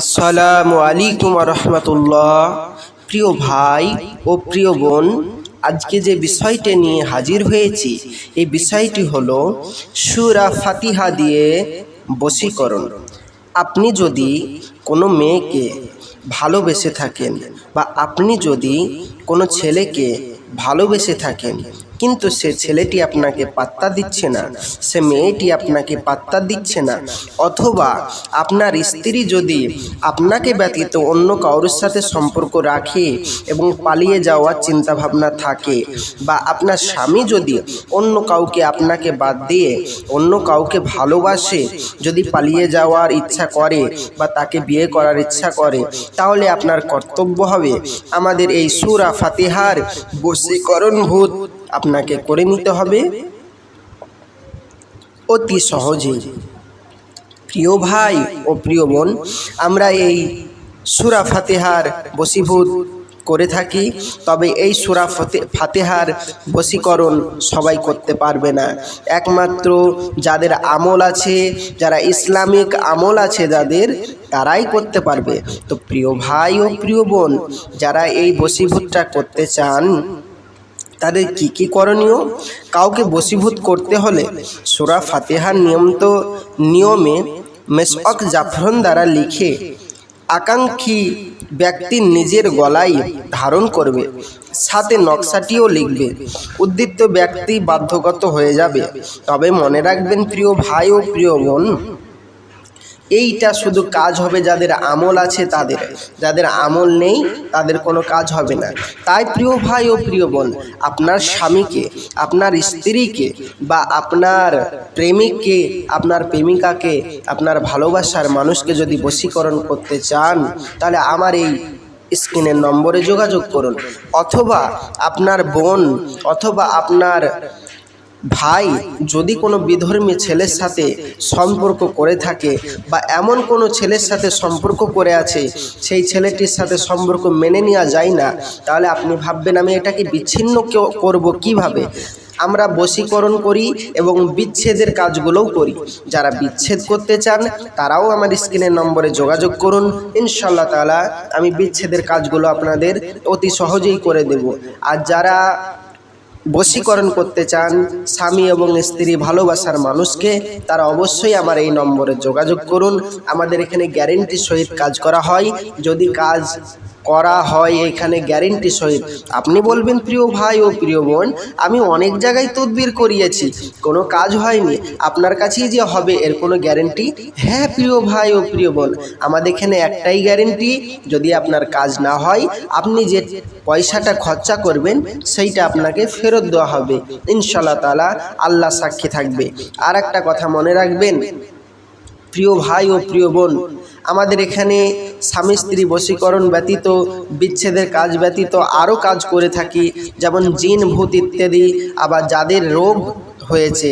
আসসালামু আলাইকুম রহমতুল্লাহ। প্রিয় ভাই ও প্রিয় বোন, আজকে যে বিষয়টি নিয়ে হাজির হয়েছি এই বিষয়টি হলো সূরা ফাতিহা দিয়ে বশীকরণ। আপনি যদি কোনো মেয়েকে ভালোবেসে থাকেন বা আপনি যদি কোনো ছেলেকে ভালোবেসে থাকেন, কিন্তু সে ছেলেটি আপনাকে পাত্তা দিচ্ছে না, সে মেয়েটি আপনাকে পাত্তা দিচ্ছে না, অথবা আপনার স্ত্রী যদি আপনাকে ব্যতীত অন্য কারোর সাথে সম্পর্ক রাখে এবং পালিয়ে যাওয়ার চিন্তাভাবনা থাকে, বা আপনার স্বামী যদি অন্য কাউকে আপনাকে বাদ দিয়ে অন্য কাউকে ভালোবাসে, যদি পালিয়ে যাওয়ার ইচ্ছা করে বা তাকে বিয়ে করার ইচ্ছা করে, তাহলে আপনার কর্তব্য হবে আমাদের এই সূরা ফাতিহার বশীকরণভূত আপনাকে করে নিতে হবে অতি সহজেই। প্রিয় ভাই ও প্রিয় বোন, আমরা এই সূরা ফাতিহার বশীভূত করে থাকি, তবে এই সূরা ফাতিহার বশীকরণ সবাই করতে পারবে না। একমাত্র যাদের আমল আছে, যারা ইসলামিক আমল আছে যাদের, তারাই করতে পারবে। তো প্রিয় ভাই ও প্রিয় বোন, যারা এই বশীভূতটা করতে চান তাদের কি কি করণীয়? কাউকে বশীভূত করতে হলে সূরা ফাতিহার নিয়মে মেসওয়াক জাফরান দ্বারা লিখে আকাঙ্ক্ষী ব্যক্তি নিজের গলায় ধারণ করবে, সাথে নকশাটিও লিখবে। উদ্দীপ্ত ব্যক্তি বাধ্যগত হয়ে যাবে। তবে মনে রাখবেন প্রিয় ভাই ও প্রিয় বোন, এইটা শুধু কাজ হবে যাদের আমল আছে তাদের, যাদের আমল নেই তাদের কোনো কাজ হবে না। তাই প্রিয় ভাই ও প্রিয় বোন, আপনার স্বামীকে, আপনার স্ত্রীকে বা আপনার প্রেমিককে, আপনার প্রেমিকাকে, আপনার ভালোবাসার মানুষকে যদি বশীকরণ করতে চান, তাহলে আমার এই স্ক্রিনের নম্বরে যোগাযোগ করুন। অথবা আপনার বোন অথবা আপনার ভাই যদি কোনো বিধর্মী ছেলের সাথে সম্পর্ক করে থাকে, বা এমন কোনো ছেলের সাথে সম্পর্ক করে আছে সেই ছেলেটির সাথে সম্পর্ক মেনে নেওয়া যায় না, তাহলে আপনি ভাববেন আমি এটাকে বিচ্ছিন্ন করব কিভাবে? আমরা বশীকরণ করি এবং বিচ্ছেদের কাজগুলোও করি। যারা বিচ্ছেদ করতে চান তারাও আমার স্ক্রিনের নম্বরে যোগাযোগ করুন। ইনশাআল্লাহ তাআলা আমি বিচ্ছেদের কাজগুলো আপনাদের অতি সহজেই করে দেব। আর যারা বশীকরণ করতে চান স্বামী এবং স্ত্রী ভালোবাসার মানুষকে, তারা অবশ্যই আমার এই নম্বরে যোগাযোগ করুন। আমাদের এখানে গ্যারেন্টি সহিত কাজ করা হয়। যদি কাজ করা হয় এখানে গ্যারেন্টি সহিত, আপনি বলবেন প্রিয় ভাই ও প্রিয় বোন আমি অনেক জায়গায় তদবির করিয়েছি, কোনো কাজ হয়নি, আপনার কাছেই যে হবে এর কোনো গ্যারেন্টি? হ্যাঁ প্রিয় ভাই ও প্রিয় বোন, আমাদের এখানে একটাই গ্যারেন্টি, যদি আপনার কাজ না হয় আপনি যে পয়সাটা খরচা করবেন সেইটা আপনাকে ফেরত দেওয়া হবে ইনশাআল্লাহ তাআলা, আল্লাহ সাক্ষী থাকবে। আর একটা কথা মনে রাখবেন প্রিয় ভাই ও প্রিয় বোন, আমাদের এখানে স্বামী স্ত্রী বশীকরণ ব্যতীত, বিচ্ছেদের কাজ ব্যতীত আরও কাজ করে থাকি, যেমন জিন ভূত ইত্যাদি। আবার যাদের রোগ হয়েছে,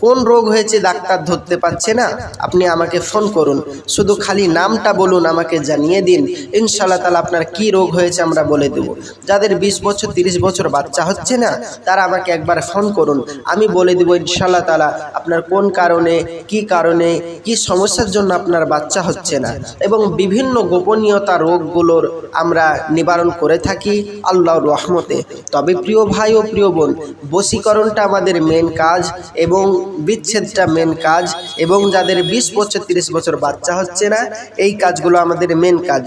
কোন রোগ হয়েছে ডাক্তার ধরতে পারছে না, আপনি আমাকে ফোন করুন, শুধু খালি নামটা বলুন, আমাকে জানিয়ে দিন, ইনশাআল্লাহ তাআলা আপনার কি রোগ হয়েছে আমরা বলে দেব। যাদের 20 বছর 30 বছর বাচ্চা হচ্ছে না, তারা আমাকে একবার ফোন করুন, আমি বলে দেব ইনশাআল্লাহ তাআলা আপনার কোন কারণে, কি সমস্যার জন্য আপনার বাচ্চা হচ্ছে না, এবং বিভিন্ন গোপনীয়তা রোগগুলোর আমরা নিবারণ করে থাকি আল্লাহর রহমতে। তবে প্রিয় ভাই ও প্রিয় বোন, বশীকরণটা আমাদের মেন কাজ এবং বিচ্ছেদটা মেন কাজ, এবং যাদের 20 বছর 30 বছর বাচ্চা হচ্ছে না, এই কাজগুলো আমাদের মেন কাজ।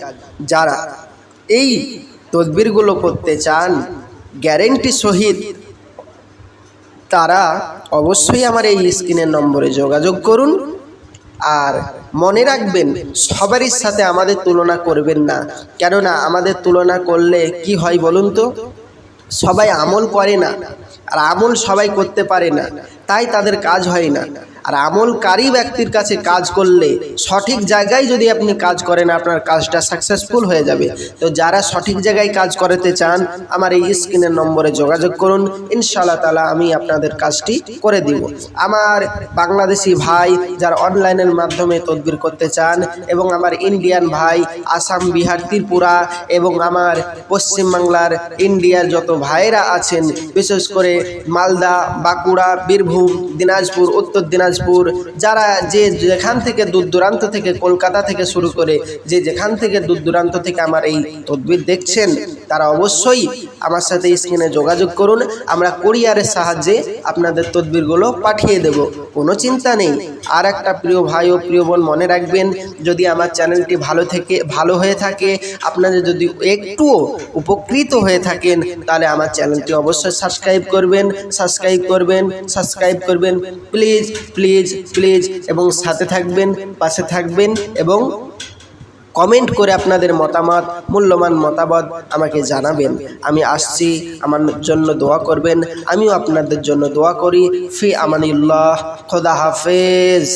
যারা এই তদবিরগুলো করতে চান গ্যারেন্টি সহিত, তারা অবশ্যই আমার এই স্ক্রিনের নম্বরে যোগাযোগ করুন। আর মনে রাখবেন সবারই সাথে আমাদের তুলনা করবেন না, কেননা আমাদের তুলনা করলে কি হয় বলুন তো? সবাই আমল করে না, আর আমল সবাই করতে পারে না, তাই তাদের কাজ হয় না। আর আমলকারী ব্যক্তির কাছে কাজ করলে, সঠিক জায়গায় যদি আপনি কাজ করেন, আপনার কাজটা সাকসেসফুল হয়ে যাবে। তো যারা সঠিক জায়গায় কাজ করাতে চান আমার এই স্ক্রিনের নম্বরে যোগাযোগ করুন, ইনশাআল্লাহ তাআলা আমি আপনাদের কাজটি করে দিব। আমার বাংলাদেশি ভাই যারা অনলাইনের মাধ্যমে তদবির করতে চান, এবং আমার ইন্ডিয়ান ভাই আসাম, বিহার, ত্রিপুরা এবং আমার পশ্চিমবাংলার ইন্ডিয়ার যত ভাইরা আছেন, বিশেষ করে মালদা, বাঁকুড়া, বীরভূম, দিনাজপুর, উত্তর দিনাজপুর, দিনাজপুর, যারা যে যেখান থেকে দূর দূরান্ত থেকে, কলকাতা থেকে শুরু করে যে যেখান থেকে দূর দূরান্ত থেকে আমার এই তদবির দেখছেন, তারা অবশ্যই আমার সাথে স্ক্রিনে যোগাযোগ করুন। আমরা কুরিয়ারের সাহায্যে আপনাদের তদবিরগুলো পাঠিয়ে দেব, কোনো চিন্তা নেই। আর একটা প্রিয় ভাই ও প্রিয় বোন মনে রাখবেন, যদি আমার চ্যানেলটি ভালো হয়ে থাকে, আপনাদের যদি একটুও উপকৃত হয়ে থাকেন, তাহলে আমার চ্যানেলটি অবশ্যই সাবস্ক্রাইব করবেন প্লিজ প্লিজ প্লিজ, এবং সাথে থাকবেন, পাশে থাকবেন, এবং কমেন্ট করে আপনাদের মতামত, মূল্যবান মতামত আমাকে জানাবেন। আমি আসছি, আমার জন্য দোয়া করবেন, আমিও আপনাদের জন্য দোয়া করি। ফি আমানিল্লাহ, খোদা হাফেজ।